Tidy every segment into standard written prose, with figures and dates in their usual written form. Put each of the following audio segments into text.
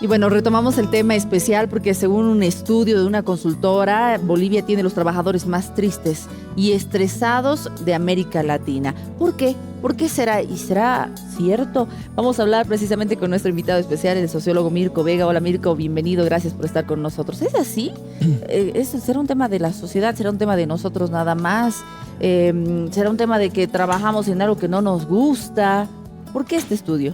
Y bueno, retomamos el tema especial porque según un estudio de una consultora, Bolivia tiene los trabajadores más tristes y estresados de América Latina. ¿Por qué? ¿Por qué será? ¿Y será cierto? Vamos a hablar precisamente con nuestro invitado especial, el sociólogo Mirko Vega. Hola Mirko, bienvenido, gracias por estar con nosotros. ¿Es así? ¿Será un tema de la sociedad? ¿Será un tema de nosotros nada más? ¿Será un tema de que trabajamos en algo que no nos gusta? ¿Por qué este estudio?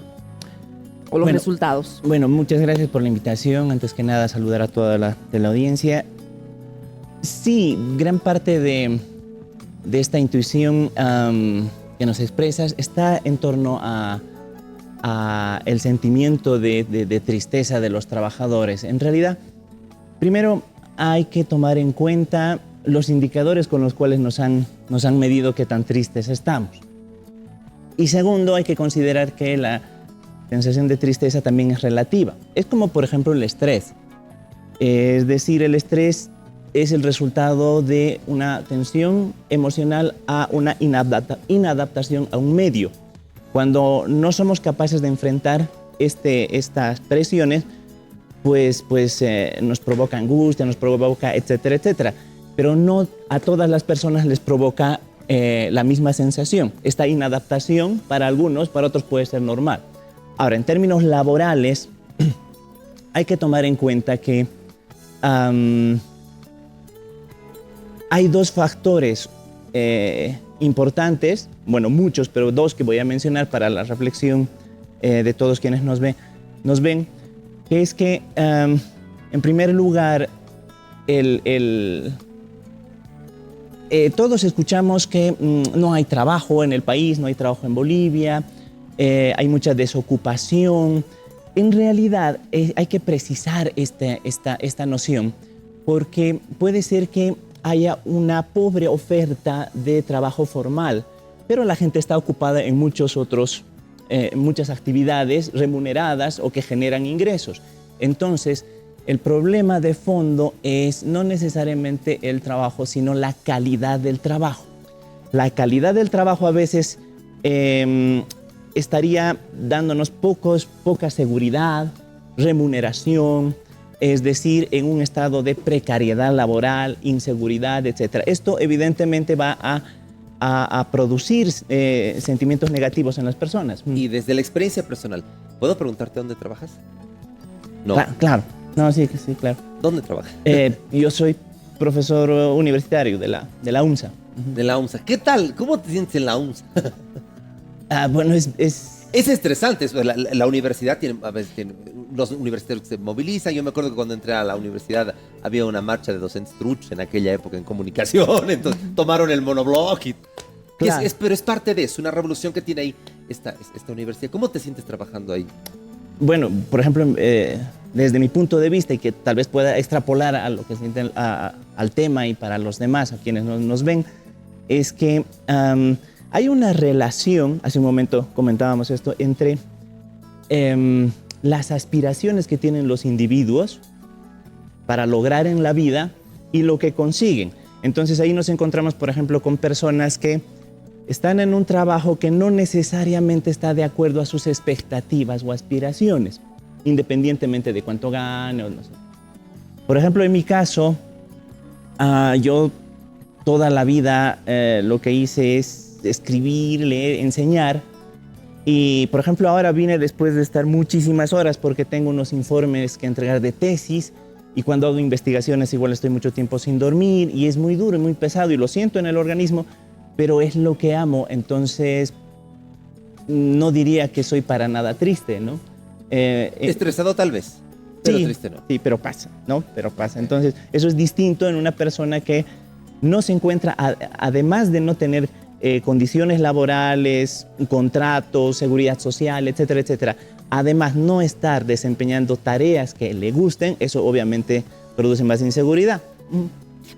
O los resultados. Bueno, muchas gracias por la invitación. Antes que nada, saludar a toda la audiencia. Sí, gran parte de esta intuición que nos expresas está en torno a el sentimiento de tristeza de los trabajadores. En realidad, primero hay que tomar en cuenta los indicadores con los cuales nos han medido qué tan tristes estamos. Y segundo, hay que considerar que la sensación de tristeza también es relativa. Es como, por ejemplo, el estrés. Es decir, el estrés es el resultado de una tensión emocional a una inadaptación a un medio. Cuando no somos capaces de enfrentar estas presiones, pues nos provoca angustia, nos provoca, etcétera, etcétera. Pero no a todas las personas les provoca la misma sensación. Esta inadaptación para algunos, para otros puede ser normal. Ahora, en términos laborales, hay que tomar en cuenta que hay dos factores importantes, bueno, muchos, pero dos que voy a mencionar para la reflexión de todos quienes nos ven, que es que, en primer lugar, todos escuchamos que no hay trabajo en el país, no hay trabajo en Bolivia, hay mucha desocupación. En realidad hay que precisar esta noción porque puede ser que haya una pobre oferta de trabajo formal, pero la gente está ocupada en muchas actividades remuneradas o que generan ingresos. Entonces, el problema de fondo es no necesariamente el trabajo, sino la calidad del trabajo. La calidad del trabajo a veces estaría dándonos poca seguridad, remuneración, es decir, en un estado de precariedad laboral, inseguridad, etc. Esto evidentemente va a producir sentimientos negativos en las personas. Y desde la experiencia personal, ¿puedo preguntarte dónde trabajas? No. Claro. No, sí, claro. ¿Dónde trabajas? Yo soy profesor universitario de la UNSA. De la UNSA. ¿Qué tal? ¿Cómo te sientes en la UNSA? Bueno, es estresante. La universidad a veces tiene los universitarios que se movilizan. Yo me acuerdo que cuando entré a la universidad había una marcha de docentes truchos en aquella época en comunicación. Entonces tomaron el monobloc. Claro. Pero es parte de eso, una revolución que tiene ahí esta universidad. ¿Cómo te sientes trabajando ahí? Bueno, por ejemplo, desde mi punto de vista y que tal vez pueda extrapolar a lo que sienten al tema y para los demás, a quienes nos ven, es que hay una relación, hace un momento comentábamos esto, entre las aspiraciones que tienen los individuos para lograr en la vida y lo que consiguen. Entonces ahí nos encontramos, por ejemplo, con personas que están en un trabajo que no necesariamente está de acuerdo a sus expectativas o aspiraciones, independientemente de cuánto gane o no sé. Por ejemplo, en mi caso, yo toda la vida lo que hice es escribir, leer, enseñar. Y, por ejemplo, ahora vine después de estar muchísimas horas porque tengo unos informes que entregar de tesis y cuando hago investigaciones igual estoy mucho tiempo sin dormir y es muy duro y muy pesado y lo siento en el organismo, pero es lo que amo, entonces no diría que soy para nada triste, ¿no? Estresado tal vez, pero sí, triste no. Sí, pero pasa, ¿no? Pero pasa. Entonces, eso es distinto en una persona que no se encuentra, además de no tener condiciones laborales, contratos, seguridad social, etcétera, etcétera, además no estar desempeñando tareas que le gusten, eso obviamente produce más inseguridad.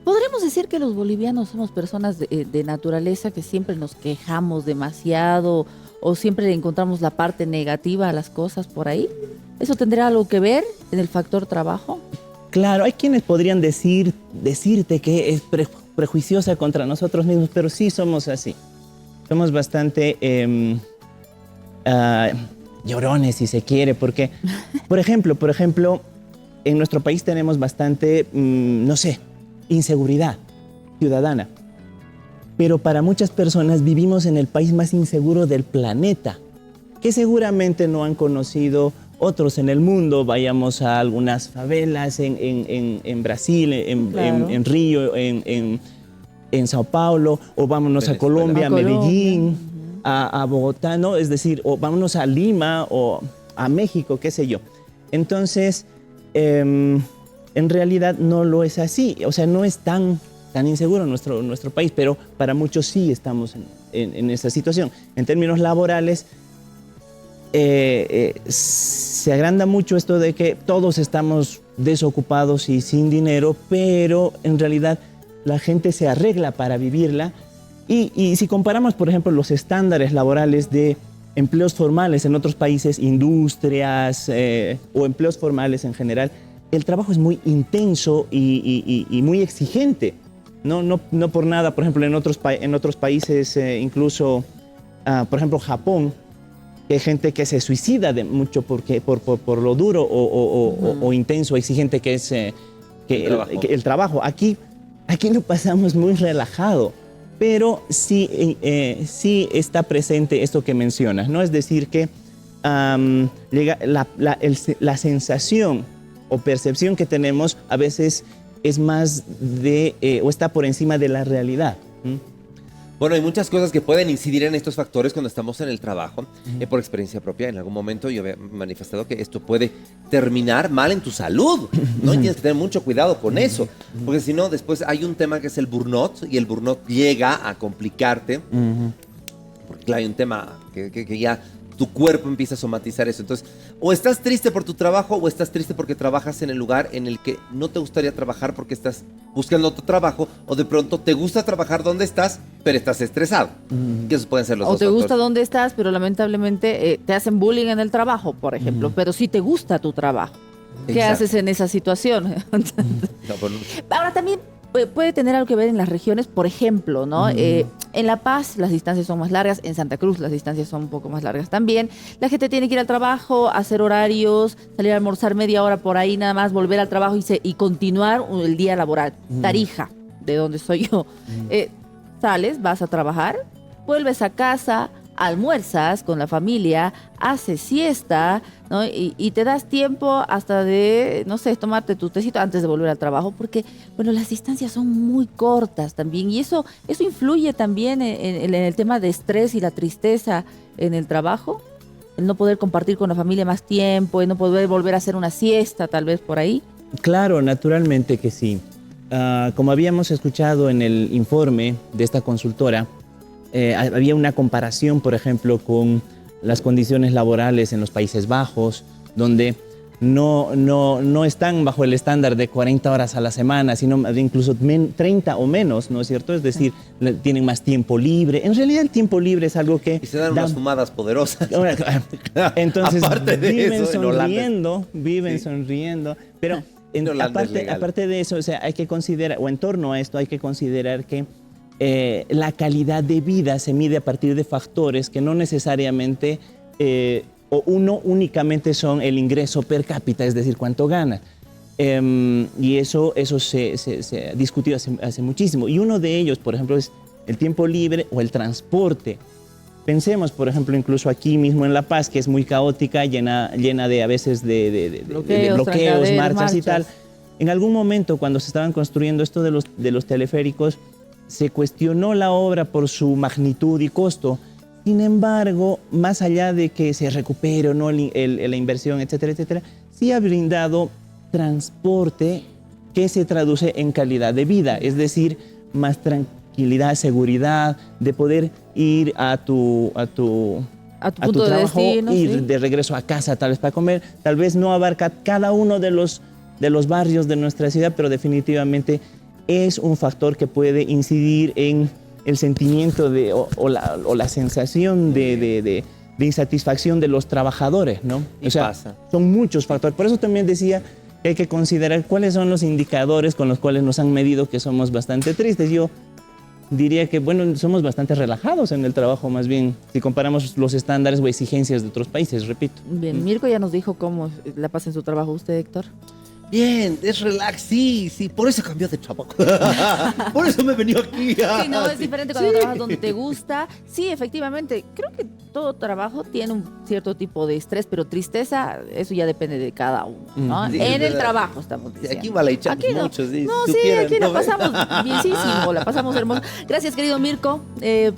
¿Podremos decir que los bolivianos somos personas de naturaleza que siempre nos quejamos demasiado o siempre le encontramos la parte negativa a las cosas por ahí? ¿Eso tendrá algo que ver en el factor trabajo? Claro, hay quienes podrían decirte que es prejuiciosa contra nosotros mismos, pero sí somos así. Somos bastante llorones, si se quiere, porque, por ejemplo, en nuestro país tenemos bastante, no sé, inseguridad ciudadana. Pero para muchas personas vivimos en el país más inseguro del planeta, que seguramente no han conocido otros en el mundo. Vayamos a algunas favelas en Brasil, Claro. en Río, en Sao Paulo, o vámonos a Venezuela. Colombia, A a Medellín, Colombia. a Bogotá, ¿no? Es decir, o vámonos a Lima o a México, qué sé yo. Entonces, en realidad no lo es así. O sea, no es tan inseguro nuestro país, pero para muchos sí estamos en esa situación. En términos laborales, se agranda mucho esto de que todos estamos desocupados y sin dinero, pero en realidad la gente se arregla para vivirla. Y si comparamos, por ejemplo, los estándares laborales de empleos formales en otros países, industrias o empleos formales en general, el trabajo es muy intenso y muy exigente. No por nada, por ejemplo, en otros países, incluso, por ejemplo, Japón, que hay gente que se suicida mucho por lo duro o intenso, exigente que es el trabajo. Aquí lo pasamos muy relajado, pero sí está presente esto que mencionas, ¿no? Es decir, que la sensación o percepción que tenemos a veces es más o está por encima de la realidad. Bueno, hay muchas cosas que pueden incidir en estos factores cuando estamos en el trabajo. Por experiencia propia, en algún momento yo había manifestado que esto puede terminar mal en tu salud, ¿no? Y tienes que tener mucho cuidado con eso, porque si no, después hay un tema que es el burnout, y el burnout llega a complicarte, porque claro, hay un tema que ya tu cuerpo empieza a somatizar eso. Entonces, o estás triste por tu trabajo, o estás triste porque trabajas en el lugar en el que no te gustaría trabajar porque estás buscando otro trabajo, o de pronto te gusta trabajar donde estás, pero estás estresado. Que esos pueden ser los O dos te gusta factores. donde estás, pero lamentablemente te hacen bullying en el trabajo, por ejemplo, pero sí te gusta tu trabajo. ¿Qué Exacto. haces en esa situación? No, pero- Ahora también puede tener algo que ver en las regiones, por ejemplo, ¿no? En La Paz las distancias son más largas, en Santa Cruz las distancias son un poco más largas también. La gente tiene que ir al trabajo, hacer horarios, salir a almorzar media hora por ahí, nada más volver al trabajo y continuar el día laboral. Tarija, de donde soy yo. Sales, vas a trabajar, vuelves a casa, almuerzas con la familia, haces siesta, ¿no? Y te das tiempo hasta de, no sé, tomarte tu tecito antes de volver al trabajo, porque, bueno, las distancias son muy cortas también, y eso influye también en el tema de estrés y la tristeza en el trabajo, el no poder compartir con la familia más tiempo, el no poder volver a hacer una siesta tal vez por ahí. Claro, naturalmente que sí. Como habíamos escuchado en el informe de esta consultora, había una comparación, por ejemplo, con las condiciones laborales en los Países Bajos, donde no están bajo el estándar de 40 horas a la semana, sino incluso 30 o menos, ¿no es cierto? Es decir, tienen más tiempo libre. En realidad el tiempo libre es algo que... Y se dan unas fumadas poderosas. Entonces Aparte de viven eso, en Holanda sonriendo, pero En Holanda es legal. aparte de eso, o sea, hay que considerar, o en torno a esto, hay que considerar que la calidad de vida se mide a partir de factores que no necesariamente únicamente son el ingreso per cápita, es decir, cuánto ganas. Y eso se ha discutido hace muchísimo. Y uno de ellos, por ejemplo, es el tiempo libre o el transporte. Pensemos, por ejemplo, incluso aquí mismo en La Paz, que es muy caótica, llena de a veces de bloqueos, trancaderos, marchas y tal. marchas. En algún momento, cuando se estaban construyendo esto de los teleféricos, se cuestionó la obra por su magnitud y costo. Sin embargo, más allá de que se recupere o no la inversión, etcétera, etcétera, sí ha brindado transporte que se traduce en calidad de vida, es decir, más tranquilidad, seguridad, de poder ir a tu punto de trabajo, destino, ir sí. de regreso a casa tal vez para comer. Tal vez no abarca cada uno de los barrios de nuestra ciudad, pero definitivamente es un factor que puede incidir en el sentimiento o la sensación de insatisfacción de los trabajadores, ¿no? Y o sea, pasa. son muchos factores. Por eso también decía que hay que considerar cuáles son los indicadores con los cuales nos han medido que somos bastante tristes. Yo diría que, bueno, somos bastante relajados en el trabajo, más bien, si comparamos los estándares o exigencias de otros países, repito. Bien, Mirko ya nos dijo cómo la pasa en su trabajo usted, Héctor. Bien, es relax, sí, por eso cambió de trabajo. Por eso me venía aquí. Sí, no, es diferente cuando trabajas donde te gusta. Sí, efectivamente, creo que todo trabajo tiene un cierto tipo de estrés, pero tristeza, eso ya depende de cada uno, ¿no? Sí, En es el verdad. trabajo estamos Sí, diciendo. aquí malaichamos Aquí no. mucho, sí. No, si sí, supieran, aquí la ¿no? pasamos bienísimo, la pasamos hermoso. Gracias, querido Mirko,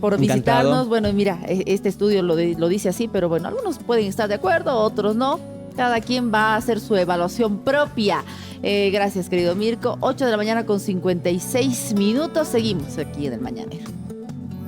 por Encantado. visitarnos. Bueno, mira, este estudio lo dice así, pero bueno, algunos pueden estar de acuerdo, otros no. Cada quien va a hacer su evaluación propia. Gracias, querido Mirko. 8 de la mañana con 56 minutos. Seguimos aquí en el Mañanero.